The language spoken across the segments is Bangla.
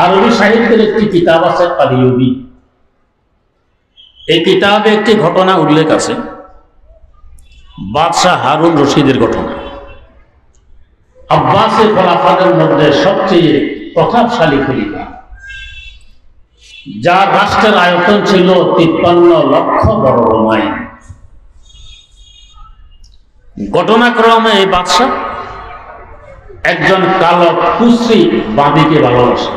আরবি সাহিত্যের একটি কিতাব আছে আল-ইউবি। এই কিতাবে একটি ঘটনা উল্লেখ আছে, বাদশাহ হারুন রশিদের ঘটনা। আব্বাসী খলিফাদের মধ্যে সবচেয়ে প্রতাপশালী খলিফা, যার রাষ্ট্রের আয়তন ছিল 53 লক্ষ বর্গ মাইল। ঘটনাক্রমে এই বাদশাহ একজন কালো কুশ্রী বাঁদিকে ভালোবাসে।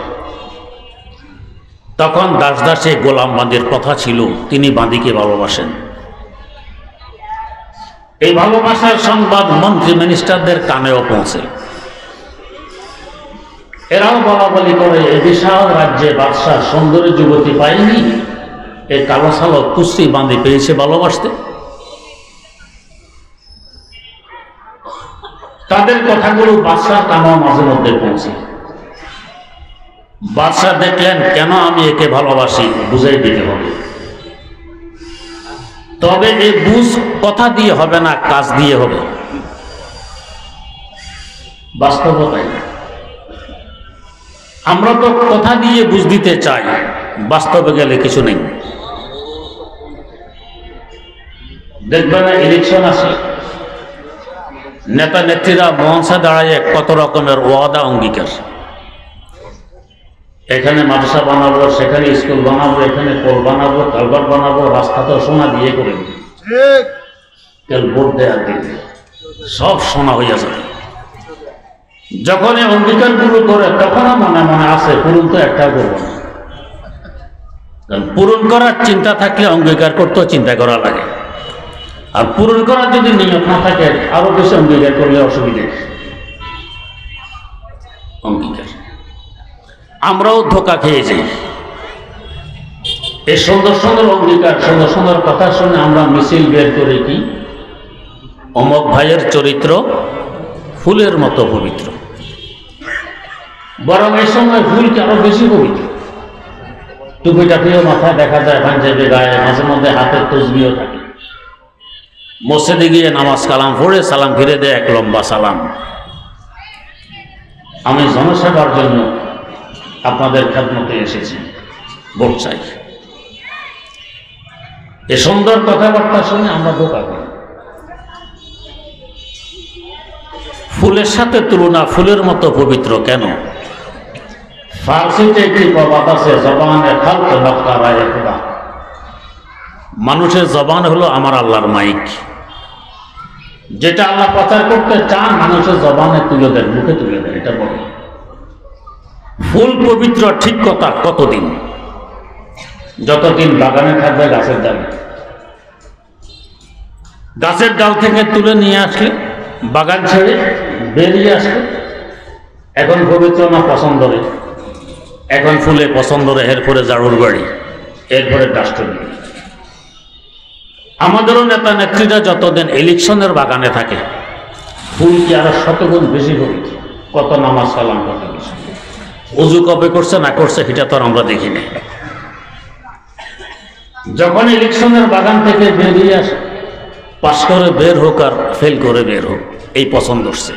তখন দাস দাসে গোলাম বাঁধির কথা ছিল, তিনি বাঁধিকে ভালোবাসেন। এই ভালোবাসার সংবাদ মন্ত্রী মিনিস্টারদের কানেও পৌঁছে। এরাও বলা বলি করে, এই বিশাল রাজ্যে বাদশাহ সুন্দরী যুবতী পায়নি, এই কালো সালো কুশ্রী বাঁধি পেয়েছে ভালোবাসতে। তাদের কথাগুলো বাদশাহ কানেও মাঝে মধ্যে পৌঁছে। বাদশাহ দেখলেন, কেন আমি একে ভালোবাসি বুঝাই দিতে হবে। তবে এই বুঝ কথা দিয়ে হবে না, কাজ দিয়ে হবে, বাস্তবতাই। আমরা তো কথা দিয়ে বুঝ দিতে চাই, বাস্তবে গেলে কিছু নেই। দেখবেন ইলেকশন আসে, নেতা নেত্রীরা মঞ্চে দাঁড়ায় কত রকমের ওয়াদা অঙ্গীকার। এখানে মাদ্রাসা বানাবো, সেখানে স্কুল বানাবো, এখানে পোল বানাবো, কালভার্ট বানাবো, রাস্তা তো সোনা দিয়ে করে তেল ভোট দেওয়ার দিতে সব সোনা হইয়া যাবে। যখন এই অঙ্গীকারগুলো করে তখনও মনে মনে আছে পূরণ তো একটা করবো না। পূরণ করার চিন্তা থাকলে অঙ্গীকার করতেও চিন্তা করা লাগে, আর পূরণ করার যদি নিয়ত না থাকে আরো বেশি অঙ্গীকার করলে অসুবিধা। অঙ্গীকার আমরাও ধোকা খেয়ে যাই। এই সুন্দর সুন্দর অঙ্গীকার, সুন্দর সুন্দর কথা শুনে আমরা মিছিল বের করে কি অমক ভাইয়ের চরিত্র ফুলের মতো পবিত্র। বরং এই সময় ফুলকে আরো বেশি পবিত্র। টুপি টাপিও মাথায় দেখা যায়, পাঞ্জাবি গায়ে, মাঝে মধ্যে হাতের তসবিও থাকে। মসজিদে গিয়ে নামাজ কালাম পড়ে সালাম ফিরে দেয় এক লম্বা সালাম। আমি জনসেবার জন্য আপনাদের খেদমতে এসেছি, ভোট চাই। এ সুন্দর কথাবার্তা শুনে আমরা ধোঁকা করি। ফুলের সাথে তুলনা, ফুলের মতো পবিত্র কেন? ফার্সিতে একটি প্রবাদ আছে, জবানে খালক বক্কারায়ে খুদা। মানুষের জবান হলো আমার আল্লাহর মাইক। যেটা আল্লাহ প্রচার করতে চান মানুষের জবানে তুলে দেন, মুখে তুলে দেন, এটা বলে। ফুল পবিত্র ঠিক কথা, কতদিন? যতদিন বাগানে থাকবে গাছের ডালে। গাছের ডাল থেকে তুলে নিয়ে আসলে, বাগান ছেড়ে বেরিয়ে আসলে, এখন পবিত্র না পছন্দরে? এখন ফুলে পছন্দরে, এরপরে ঝাড়ুর বাড়ি, এরপরে ডাস্টবিন। আমাদেরও নেতা নেত্রীরা যতদিন ইলেকশনের বাগানে থাকে, ফুল কি আরো শতগুণ বেশি পবিত্র। কত নামাজ সালাম, কত কিছু। উজু কবে করছে না করছে সেটা তো আমরা দেখি না। যখন ইলেকশনের বাগান থেকে বেরিয়ে আসে, পাশ করে বের হোক আর ফেল করে বের হোক, এই পছন্দ হচ্ছে।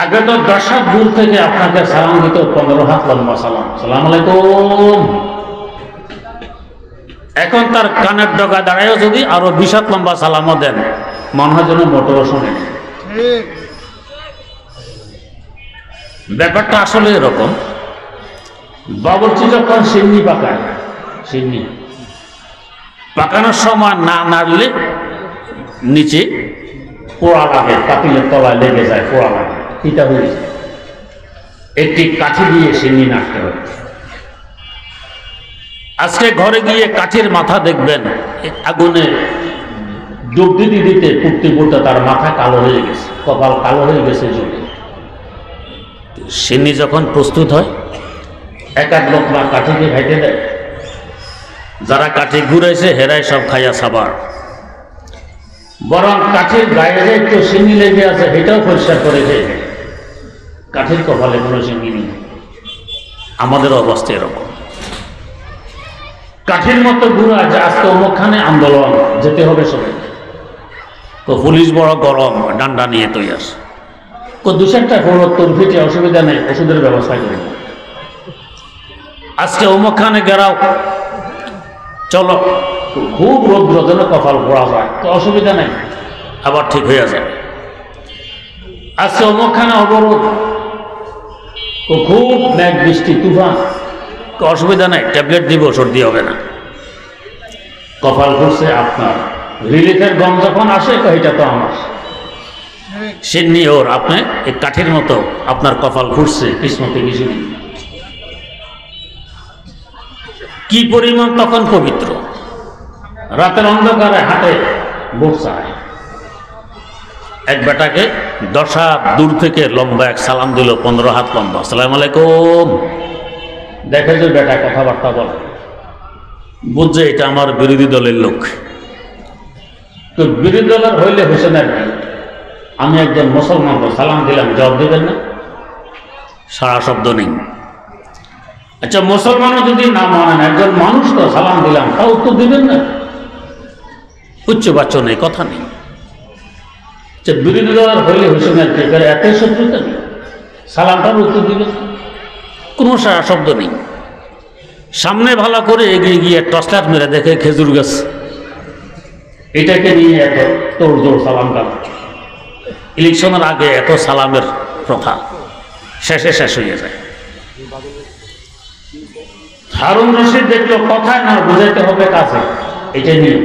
আগে তো 10 হাত দূর থেকে আপনাকে সালাম দিত, 15 হাত লম্বা সালাম, সালাম আলাইকুম। এখন তার কানের ডগা দাঁড়ায়ও যদি আরো 20 হাত লম্বা সালামও দেন, মনে হয় যেন মোটরও শোনে। ব্যাপারটা আসলে এরকম। বাবুর্চি যখন সিন্নি পাকায়, সিন্নি পাকানোর সময় না নাড়লে নিচে পোড়া লাগে, পাতিলের তলায় লেগে যায়, পোড়া লাগে, এটা হয়ে যায়। একটি কাঠি দিয়ে সিন্নি নাড়তে হবে। আজকে ঘরে গিয়ে কাঠের মাথা দেখবেন আগুনে ডুব দিতে দিতে পুড়তে পুড়তে তার মাথা কালো হয়ে গেছে, কপাল কালো হয়ে গেছে জ্বলে। সিন্নি যখন প্রস্তুত হয়, এক এক লোক বা কাঠিকে খাইতে দেয়। যারা কাঠি ঘুরাইছে হেরাই সব খাইয়া সাবার। বরং কাঠির গায়ে যে একটু সিন্নি লেগে আছে সেটাও পরিষ্কার করে দেয়। কাঠির কপালে কোনো সিন্নি নেই। আমাদের অবস্থা এরকম। কাঠির মতো ঘুরা যে আজকে অমুকখানে আন্দোলন, যেতে হবে সবাই। তো পুলিশ বড় গরম, ডান্ডা নিয়ে তৈরি আসে। 2-4টা খবর তোর ফিটে, অসুবিধা নেই, ওষুধের ব্যবস্থা করে। আজকে অমুকখানে গেরাও, চলো, খুব রৌদ্র যেন কপাল পোড়া যায়, তো অসুবিধা নেই, আবার ঠিক হয়ে যায়। আজকে অমুকখানে অবরোধ, খুব মেঘ বৃষ্টি তুফান, অসুবিধা নেই, ট্যাবলেট দিব, সর্দি হবে না। কপাল ঘুরছে আপনার, রিলিফের গম যখন আসে এটা তো আমার সিন্নি ওর, আপনি এই কাঠির মতো আপনার কপাল ঘুরছে, কিসমতে কিছু নেই। কি পরিমাণ তখন পবিত্র, রাতের অন্ধকারে হাটে বসায় এক বেটাকে 10 হাত দূর থেকে লম্বা এক সালাম দিল, 15 হাত লম্বা, আসসালামু আলাইকুম। দেখে যে বেটা কথাবার্তা বলে, বুঝছে এটা আমার বিরোধী দলের লোক। তো বিরোধী দলের হইলে হোসেন আর কি, আমি একজন মুসলমানকে সালাম দিলাম, জবাব দেবেন না? সারা শব্দ নেই। আচ্ছা, মুসলমানও যদি না মানেন, একজন মানুষ তো সালাম দিলাম, তা উত্তর দিবেন না? উচ্চ বাচ্চ নেই, কথা নেই। বিরোধী দলের হইলে হোসেন আর কি, এতই শত্রুতা নেই, সালামটার উত্তর দিবেন, কোনো সারা শব্দ নেই। সামনে ভালো করে এগিয়ে গিয়ে টসলাট মেরে দেখে খেজুর গাছ, এটাকে নিয়ে এত তোড়জোড় সালামটা। ইলেকশনের আগে এত সালামের প্রথা শেষে শেষ হয়ে যায়। হারুন রশিদ দেখলো কথায় না, বুঝাইতে হবে কাছে, এটাই নিয়ম।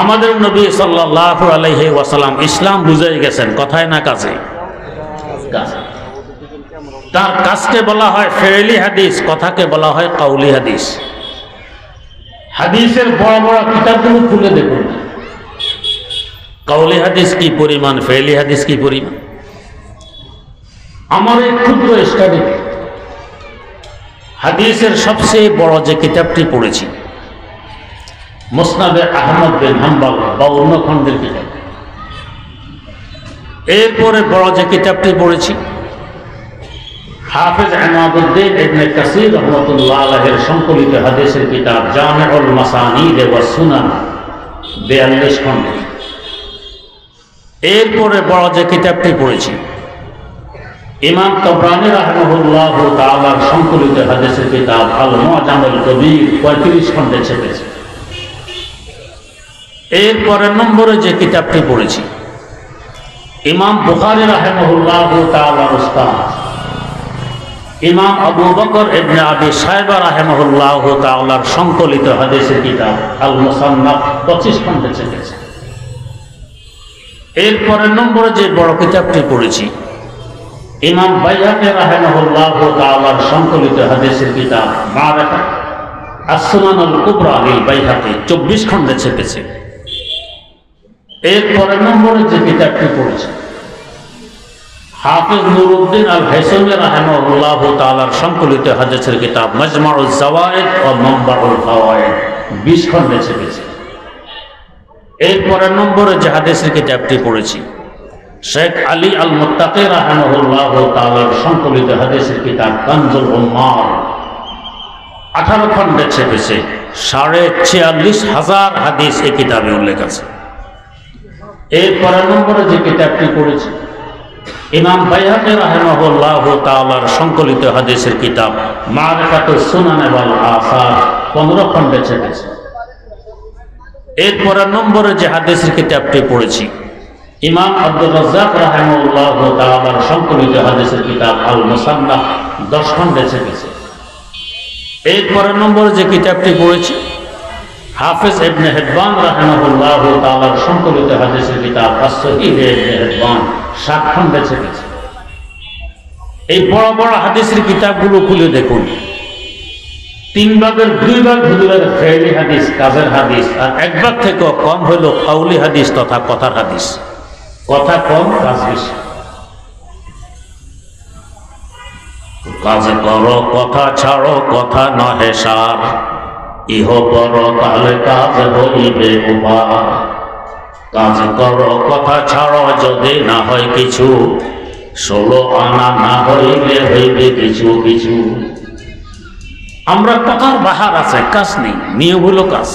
আমাদের নবী সাল্লাল্লাহু আলাইহি ওয়াসাল্লাম ইসলাম বুঝাই গেছেন কথায় না কাজে। তার কাজকে বলা হয় ফেইলি হাদিস, কথাকে বলা হয় কাউলি হাদিস। হাদিসের বড় বড় কিতাবগুলো খুলে দেখুন, কাউলি হাদিস কি পরিমাণ, ফেইলি হাদিস কি পরিমাণ। আমার এই ক্ষুদ্র স্টাডি হাদিসের সবচেয়ে বড় যে কিতাবটি পড়েছি, মুসনাদে আহমদ বিন হাম্বল 52 খণ্ডের কিতাব। এরপরে বড় যে কিতাবটি পড়েছি, হাফেজ ইমাদউদ্দিন ইবনে কাসির রাহমাতুল্লাহ আলাইহির সংকলিত হাদিসের কিতাব জামিউল মাসানিদ ওয়াস সুনান 42 খণ্ড। এরপরে বড় যে কিতাবটি পড়েছি, ইমাম তাবরানী রাহিমাহুল্লাহ তাআলার সংকলিত হাদিসের কিতাব আল মুআজামুল কবীর 35 খণ্ডে ছেপেছে। এরপরের নম্বরে যে কিতাবটি পড়েছি, ইমাম বুখারী রাহিমাহুল্লাহ তাআলার উস্তাদ ইমাম আবু বকর ইবনে আবি শায়বা রাহিমাহুল্লাহ তাআলার সংকলিত হাদিসের কিতাব আল মুসান্নাফ 25 খণ্ডে ছেপেছে। এরপরের নম্বরে যে বড় কিতাবটি পড়েছি, ইমাম বাইহাকী রাহিমাহুল্লাহ তাআলার সংকলিত হাদিসের কিতাব মারিফাত আস-সুনানুল কুবরা লিল বাইহাকী 24 খণ্ডে ছেপেছে। এরপরের নম্বরে যে কিতাবটি পড়েছি, হাফিজ নুরউদ্দিন আল হাইসামি রাহিমাহুল্লাহ তাআলার সংকলিত হাদিসের কিতাব মাজমাউজ জাওয়ায়েদ ও মানবাউল ফাওয়ায়েদ 20 খণ্ডে ছেপেছে। এরপরের নম্বরে যে হাদিসের কিতাবটি পড়েছি, শেখ আলী আল মুত্তাকি রাহিমাহুল্লাহ তাআলার সংকলিত হাদিসের কিতাব কানজুল উম্মাল 18 খণ্ডে ছেপেছে। 46,500 হাদিস এই কিতাবে উল্লেখ আছে। এরপরের নম্বরে যে কিতাবটি পড়েছি, ইমাম বাইহাকী রাহিমাহুল্লাহ তাআলার সংকলিত হাদিসের কিতাব মারিফাতুস সুনান ওয়াল আসার 15 খণ্ডে ছেপেছে। এরপরের নম্বরে যে হাদিসের কিতাবটি পড়েছি, ইমাম আব্দুর রাজ্জাক রাহিমাহুল্লাহ তাআলার সংকলিত হাদিসের কিতাব আল মুসান্নাফ 10 খণ্ডে ছেপেছে। এরপরের নম্বরে যে কিতাবটি পড়েছি, হাফেজ ইবনে হিব্বান রাহিমাহুল্লাহ তাআলার সংকলিত হাদিসের কিতাব আস-সহিহ ইবনে হিব্বান 7 খণ্ডে ছেপেছে। এই বড় বড় হাদিসের কিতাবগুলো খুলে দেখুন, 3 ভাগের 2 ভাগ হুজুরের ফেইলি হাদিস, কাজের হাদিস, আর 1 ভাগ থেকেও কম হইল কাউলি হাদিস তথা কথার হাদিস। কথা কম, কাজ বেশি। কাজ করো কথা ছাড়ো, কথা নহে সার, ইহ পর কালে কাজ হইবে উপার। কাজ করো কথা ছাড়ো, যদি না হয় কিছু, 16 আনা না হইলে হইবে কিছু কিছু। আমরা কথার বাহার আছে, কাজ নেই, নিয়ম হলো কাজ।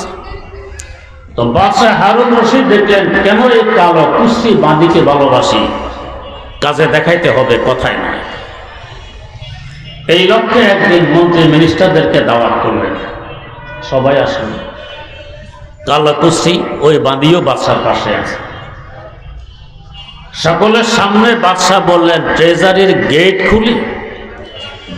তো বাদশাহ হারুন রশিদ দেখলেন, কেন এই কালো কুস্তি বাঁধিকে ভালোবাসি, কাজে দেখাইতে হবে, কথায় নয়। এই লক্ষ্যে একদিন মন্ত্রী মিনিস্টারদেরকে দাওয়াত করলেন, সবাই আসেন। কালাকুসি ওই বাঁধিও বাদশার পাশে আছে। সকলের সামনে বাদশাহ বললেন, ট্রেজারির গেট খুলি,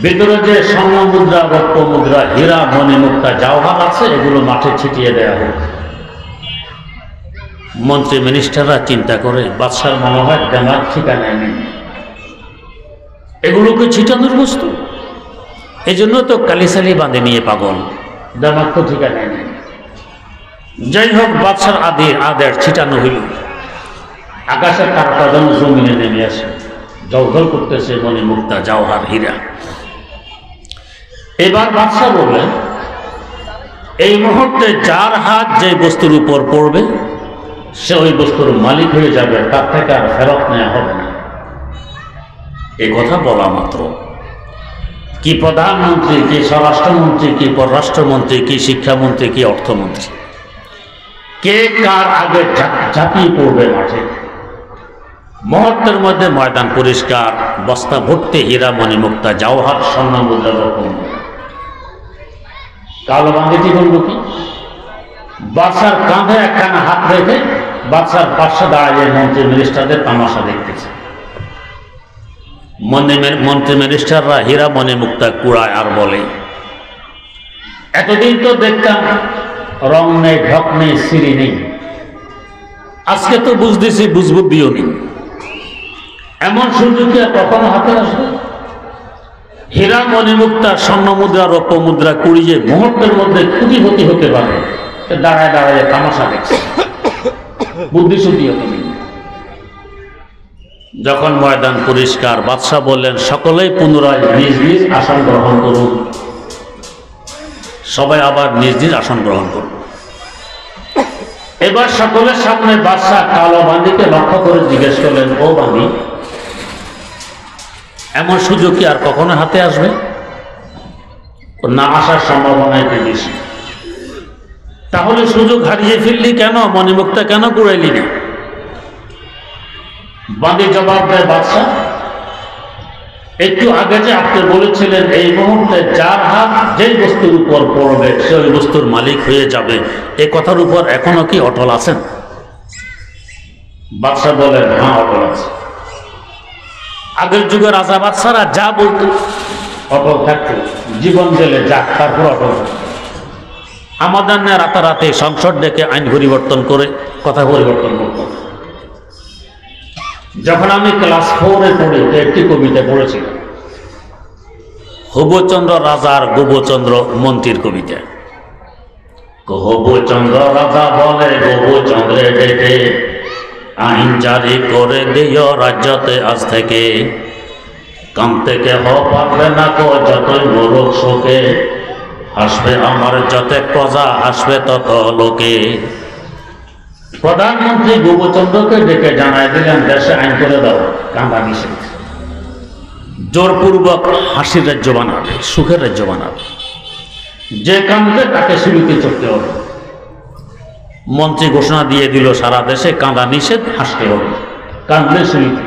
ভিতরে যে স্বর্ণ মুদ্রা, রৌপ্য মুদ্রা, হীরা, মণিমুক্তা, জওহর আছে এগুলো মাঠে ছিটিয়ে দেওয়া হোক। মন্ত্রী মিনিস্টাররা চিন্তা করে, বাদশার মনে হয় দেমার ঠিকানায় নেই, এগুলোকে ছিটানোর বস্তু, এই জন্য তো কালিসালি বাঁধে নিয়ে পাগল, দেমার তো ঠিকানায় নেই। যাই হোক, বাদশার আদেশ ছিটানো হইল। আকাশের তারকা যেন জমিনে নেমে আসে, জলজল করতেছে মণিমুক্তা, জওহর, হীরা। এবার বাদশাহ বললেন, এই মুহূর্তে যার হাত যে বস্তুর উপর পড়বে সে ওই বস্তুর মালিক হয়ে যাবে, তার থেকে আর ফেরত নেওয়া হবে না। এই কথা বলা মাত্র কি প্রধানমন্ত্রী, কি স্বরাষ্ট্রমন্ত্রী, কি পররাষ্ট্রমন্ত্রী, কি শিক্ষামন্ত্রী, কি অর্থমন্ত্রী, কে কার আগে ঝাঁপিয়ে পড়বে মাঠে। মুহূর্তের মধ্যে ময়দান পরিষ্কার, বস্তা ভর্তি হীরা, মণিমুক্তা, জওহর, স্বর্ণ মুদ্রা, রকম। কালো বাঙ্গিটি বলল কি, বাদশার কাঁধে একখানা হাত রেখে বাদশার পাশে দাঁড়িয়ে মন্ত্রী মিনিস্টারদের তামাশা দেখতেছে। মন্ত্রী মিনিস্টাররা হীরা মণিমুক্তা কুড়ায় আর বলে, এতদিন তো দেখতাম রং নেই, ঢক নেই, সিঁড়ি নেই, আজকে তো বুঝতেছি বুঝবুদ্ধিও নেই। এমন সুযোগ কি আর কখনো হাতে আসবে? হীরা মণিমুক্তা, স্বর্ণ মুদ্রা, রৌপ্য মুদ্রা কুড়িয়ে মুহূর্তের মধ্যে কোটিপতি হতে পারে, দাঁড়ায় দাঁড়ায় তামাশা দেখছে, বুদ্ধিশুদ্ধিও তো নেই। যখন ময়দান পরিষ্কার, বাদশাহ বললেন, সকলেই পুনরায় নিজ নিজ আসন গ্রহণ করুন। সবাই আবার নিজ নিজ আসন গ্রহণ করুন। এবার সকলের সামনে বাদশাহ কালো বাঁধিকে লক্ষ্য করে জিজ্ঞেস করলেন, ও বাঁধি, এমন সুযোগ কি আর কখনো হাতে আসবে? না আসার সম্ভাবনা একটু বেশি। তাহলে সুযোগ হারিয়ে ফেললি কেন? মণিমুক্তা কেন কুড়াইলি না? বাঁধি জবাব দেয়, বাদশাহ, একটু আগে যে আপনি বলেছিলেন এই মুহূর্তে যার হাত যেই বস্তুর উপর পড়বে সে ওই বস্তুর মালিক হয়ে যাবে, এই কথার উপর এখনো কি অটল আছেন? বাদশাহ বলেন, হ্যাঁ, অটল আছে। আগের যুগে রাজা বাদশারা যা বলতো অটল থাকতো, জীবন গেলে যাক, তারপর অটল থাকতো। আমাদের না রাতারাতি সংসদ ডেকে আইন পরিবর্তন করে কথা পরিবর্তন করত। যখন আমি ক্লাস 4-এ পড়ি একটি কবিতা পড়েছিলাম, হুবচন্দ্র রাজার গোবচন্দ্র মন্ত্রীর কবিতা। হুবচন্দ্র রাজা বলে গোবচন্দ্রে ডেকে, আইন জারি করে দিও রাজ্যতে আজ থেকে, কাম থেকে পারবে না কো যতই মরুক শোকে, আসবে আমার যত প্রজা, আসবে তত লোকে। প্রধানমন্ত্রী গোবচন্দ্রকে ডেকে জানাই দিলেন, দেশে আইন করে দাও, কান্দা নিষেধ, জোরপূর্বক হাসির রাজ্য বানাবে, সুখের রাজ্য বানাবে, যে কান্দে তাকে শুরুতে চড়তে হবে। মন্ত্রী ঘোষণা দিয়ে দিল, সারা দেশে কাঁদা নিষেধ, হাসতে হবে, কাঁদলে শুরুতে।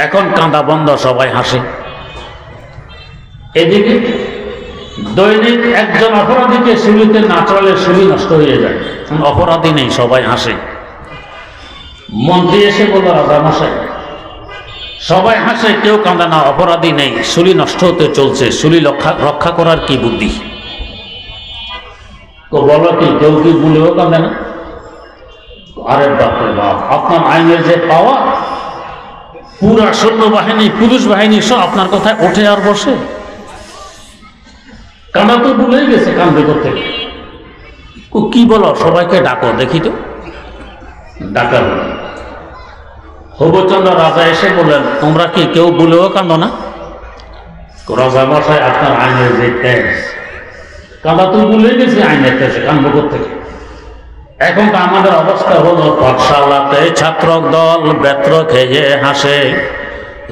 এখন কাঁদা বন্ধ, সবাই হাসে। এদিকে দৈনিক একজন অপরাধীকে শুলিতে না চলে শুলি নষ্ট হয়ে যায়, অপরাধী নেই, সবাই হাসে। মন্ত্রী এসে বলল, রাজামশাই, সবাই হাসে, কেউ কাঁদে না, অপরাধী নেই, শুলি নষ্ট হতে চলছে, শুলি রক্ষা করার কি বুদ্ধি? বলো কি, কেউ কি বলেও কাঁদে না? আরে বাপরে বাপ, আপনার আইনের যে পাওয়া, পুরা সৈন্যবাহিনী, পুলিশ বাহিনী সব আপনার কথায় ওঠে আর বসে। কাঁদা তো ভুলেই গেছে, কান্দে করতে। কি বলো, সবাইকে ডাকো দেখি তো। ডাকা হল। হুবচন্দ্র রাজা এসে বললেন, তোমরা কি কেউ বলেও কাঁদো না? রাজা মশাই, আপনার আইনের যে তেজ, কাঁদা তো ভুলেই গেছে, আইনের তেজে কান্দব থেকে। এখন তো আমাদের অবস্থা হলো, পাঠশালাতে ছাত্র দল বেত্র খেয়ে হাসে,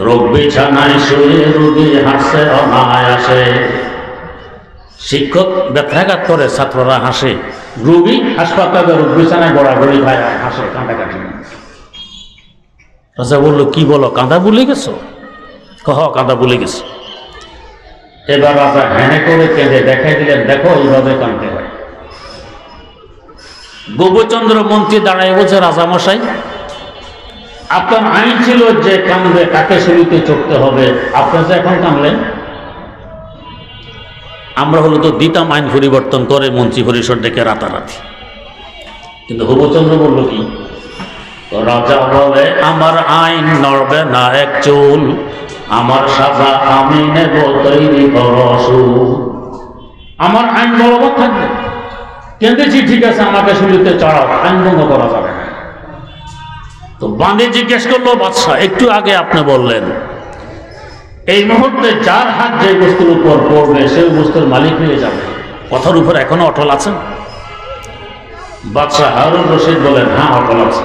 রোগ বিছানায় শুয়ে রোগী হাসে অনায়াসে। শিক্ষক ব্যথাঘাত করে, ছাত্ররা হাসে, রোগী হাসপাতালে রোগ বিছানায় গড়াগড়ি খায়, হাসে, কাঁদাকাটি। রাজা বলল, কি বলো, কাঁদা ভুলে গেছো? কাঁদা ভুলে গেছি। এবার রাজা হ্যাঁ করে কেঁদে দেখাই দিলেন, দেখো এইভাবে কাঁদতে হয়। গোপচন্দ্র মন্ত্রী দাঁড়ায় বলছে, রাজামশাই, আপনার আইন ছিল যে কাঁদবে তাকে শুরুতে চড়তে হবে, আপনার যে এখন কাঁদলেন। আমরা হলো তো দিতাম আইন পরিবর্তন করে মন্ত্রী পরিষদ ডেকে রাতারাতি, কিন্তু গোপচন্দ্র বলল কি, রাজা বলে আমার আইন নড়বে না এক চুল, আমার সাজা আমি নেব, তৈরি করো সুর। আমার আইন বলবৎ থাকবে। কেঁদেছি ঠিক আছে, আমাকে শুলিতে চড়াও, আইন ভঙ্গ করা যাবে না। তো বাঁধে জিজ্ঞেস করলো, বাদশাহ একটু আগে আপনি বললেন এই মুহূর্তে যার হাত যে বস্তুর উপর পড়বে সেই বস্তুর মালিক হয়ে যাবে, কথার উপর এখনো অটল আছেন? বাদশাহ হারুন রশিদ বলেন, হ্যাঁ অটল আছে।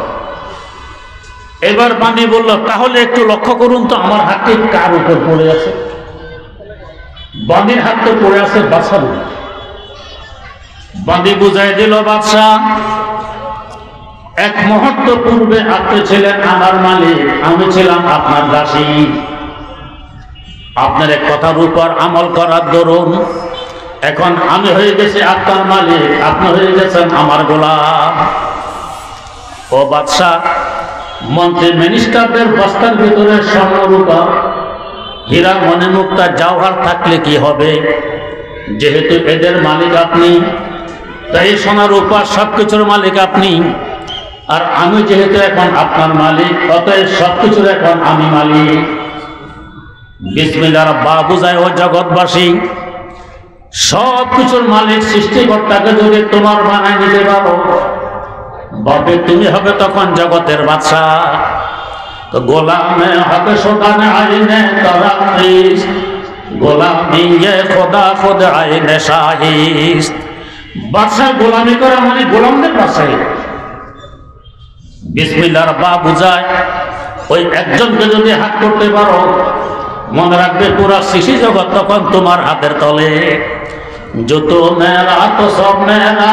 এবার বাঁধি বলল, তাহলে একটু লক্ষ্য করুন তো আমার হাতটি কার উপর পড়ে আছে। বাঁধির হাত তো পড়ে আছে বাদশার উপর। বাঁধি বুঝাই দিল, বাদশাহ এক মুহূর্ত পূর্বে আপনি ছিলেন আমার মালিক, আমি ছিলাম আপনার দাসী। আপনার এক কথার উপর আমল করার দরুন এখন আমি হয়ে গেছি আপনার মালিক, আপনি হয়ে গেছেন আমার গোলাম। ও বাদশাহ, মন্ত্রী মিনিস্টারদের বস্তার ভিতরে স্বর্ণ রূপা হীরা মনে মুক্তা জওহর থাকলে কি হবে, যেহেতু এদের মালিক আপনি, তাই সোনা রূপা সবকিছুর মালিক আপনি। আর আমি যেহেতু এখন আপনার মালিক, অতএব সবকিছুর এখন আমি মালিক। বিসমিল্লাহ বা বুঝায় ও জগৎবাসী, সবকিছুর মালিক সৃষ্টিকর্তাকে যদি তোমার বানায় নিতে পারো, বাপে তুমি হবে তখন জগতের বাদশাহ। তো গোলামে হবে সোদানে আইনে তারাকিস, গোলামি খোদা খোদ আইনে শাহিস। বাদশাহ গোলামি করা মানে গোলামদের বাদশাহী। বিসমিল্লাহর বা বুঝায় ওই একজনকে যদি হাত করতে পারো, মনে রাখবে পুরা সৃষ্টি জগৎ তখন তোমার হাতের তলে। যত মেরা তো সব মেরা,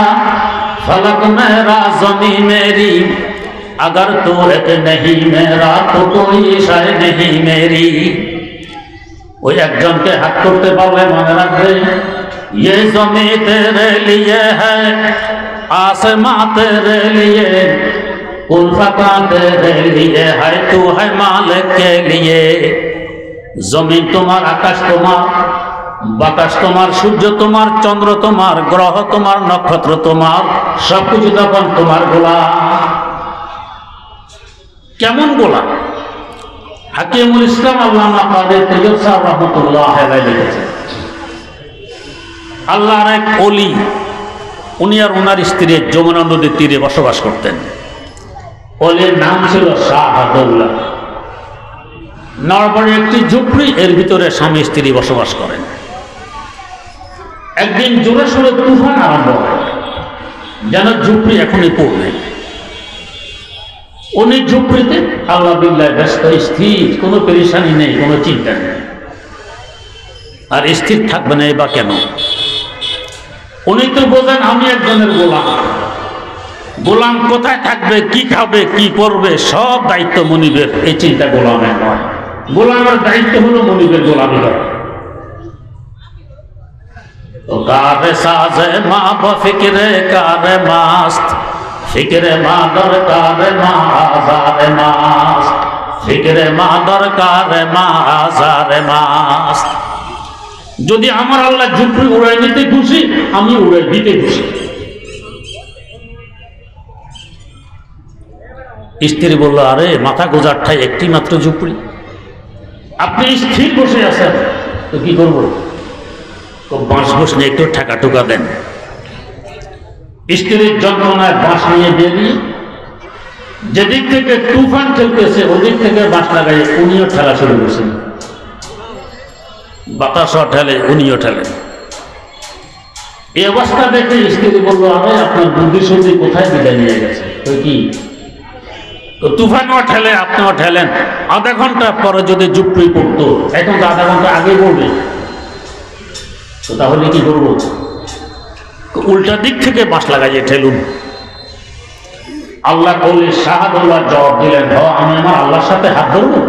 फलक मेरा ज़मी मेरी, अगर तू एक नहीं मेरा तो कोई शय नहीं मेरी। ওই একজনকে হাত করতে পারলে মনে রাখবে, ये ज़मी तेरे लिए है, आसमां तेरे लिए, कुल फका तेरे लिए है, तू है मालिक के लिए। जमीन তোমার, আকাশ তোমার, বাতাস তোমার, সূর্য তোমার, চন্দ্র তোমার, গ্রহ তোমার, নক্ষত্র তোমার, সবকিছু তখন তোমার গোলাম। কেমন গোলাম? হাকিমুল ইসলাম আল্লামা কাদের তৈয়ব সাহেব রহমতুল্লাহ আলাইহি লিখেছেন, আল্লাহর এক ওলি, উনি আর ওনার স্ত্রী যমুনা নদীর তীরে বসবাস করতেন। ওলির নাম ছিল শাহাদুল্লাহ। নরবরে একটি ঝুপড়ি, এর ভিতরে স্বামী স্ত্রী বসবাস করেন। একদিন জোরে সোরে তুফান আরম্ভ হয়, যেন ঝুপড়ি এখনই পড়বে। উনি ঝুপড়িতে আল্লাহ বিল্লাহ ব্যস্ত, স্থির, কোনো পেরেশানি নেই, কোনো চিন্তা নেই। আর স্থির থাকবে না বা কেন? উনি তো বোঝেন আমি একজনের গোলাম। গোলাম কোথায় থাকবে, কি খাবে, কি পরবে, সব দায়িত্ব মনিবের। এই চিন্তা গোলামের নয়। গোলামের দায়িত্ব হলো মনিবের গোলামি করা। तो कारे साजे माँ फिक्रे कारे मास्त, फिक्रे मादर कारे माँ आजारे मास्त, फिक्रे मादर कारे माँ आजारे मास्त। যদি আমার আল্লাহ ঝুপড়ি উড়াই নিতে খুশি, আমি উড়াই দিতে খুশি। স্ত্রী বলল, আরে মাথা গোজার ঠাই একটি মাত্র ঝুপড়ি, আপনি স্থির বসে আছেন, তো কি করবো? বাঁশ ঘোষ নিয়ে একটু ঠেকা টুকা দেন। স্ত্রীর যন্ত্রণায় বাঁশ নিয়ে বেরিয়ে যেদিক থেকে তুফান চলতেছে ওদিক থেকে বাঁশ লাগাই উনিও ঠেলা শুরু করছেন। বাতাসও ঠেলে, উনিও ঠেলেন। এই অবস্থা দেখে স্ত্রী বললো, আরে আপনার বুদ্ধি শুদ্ধি কোথায় বিদায় নিয়ে গেছে? তো কি তুফানও ঠেলে, আপনিও ঠেলেন। আধা ঘন্টা পরে যদি ঝুপড়ি পড়তো, এখন তো আধা ঘন্টা আগে পড়বে, তো তাহলে কি করবো? উল্টা দিক থেকে বাঁশ লাগাইয়ে ঠেলুন। আল্লাহ বলে শাহাদুল্লাহ জবাব দিলেন, আমি আমার আল্লাহর সাথে হাত ধরবো?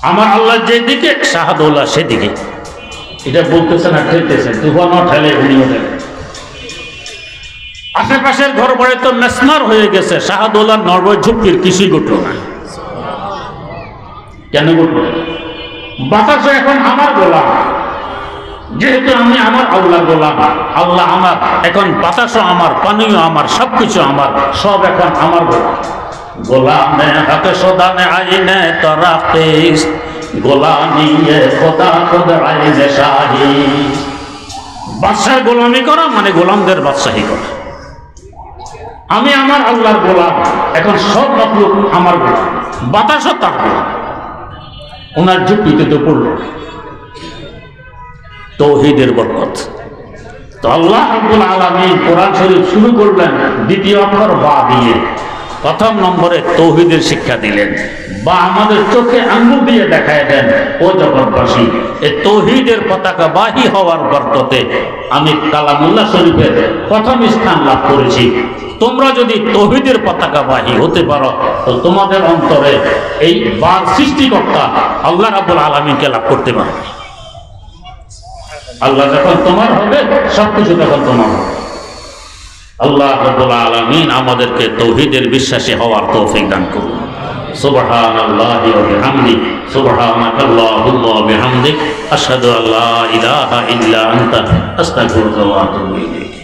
আমার আল্লাহ যেদিকে শাহাদৌল্লাহ সেদিকে। এটা বলতেছে না, ঠেলতেছেন, তুফানও ঠেলে, উনিও ঠেলে। আশেপাশের ঘর বাড়ি তো মেসমার হয়ে গেছে, শাহাদৌল্লাহ নরবই ঝুঁকির কিছুই ঘটল না। কেন ঘটল? বাতাস এখন আমার গোলাম, যেহেতু আমি আমার আল্লাহর গোলাম, আল্লাহ আমার, এখন বাতাসও আমার, পানিও আমার, সবকিছু আমার, সব এখন আমার গোলাম। গোলামে হাতে সদানে আইনে তোরা পেশ, গোলামি খোদা খোদ আইনে শাহী। বাদশাহ গোলামি করা মানে গোলামদের বাদশাহী করা। আমি আমার আল্লাহর গোলাম, এখন সব মাখলুক আমার গোলাম, বাতাসও তার গোলাম। ওনার যুক্তিতে তো পড়ল তাওহীদের বরকত। তো আল্লাহ রাব্বুল আলামিন কোরআন শরীফ শুরু করলেন দ্বিতীয় অক্ষর বা দিয়ে। প্রথম নম্বরে তাওহীদের শিক্ষা দিলেন, বা আমাদের চোখে আঙ্গুল দিয়ে দেখায় দেন, ও জগৎবাসী, এই তাওহীদের পতাকা বাহী হওয়ার বরকতে আমি কালামুল্লাহ শরীফের প্রথম স্থান লাভ করেছি। তোমরা যদি তাওহীদের পতাকা বাহী হতে পারো, তো তোমাদের অন্তরে এই বার সৃষ্টিকর্তা আল্লাহ রাব্বুল আলামিনকে লাভ করতে পারবে। আল্লাহ যখন তোমার হবে, সবকিছু তখন তোমার হবে। আল্লাহ রাব্বুল আলামিন আমাদেরকে তাওহীদের বিশ্বাসী হওয়ার তৌফিক দান করুন। সুবহানাল্লাহি ওয়া বিহামদিহি, সুবহানাকাল্লাহুম্মা ওয়া বিহামদিক, আশহাদু আল্লা ইলাহা ইল্লা আনতা, আস্তাগফিরুকা ওয়া আতুবু ইলাইক।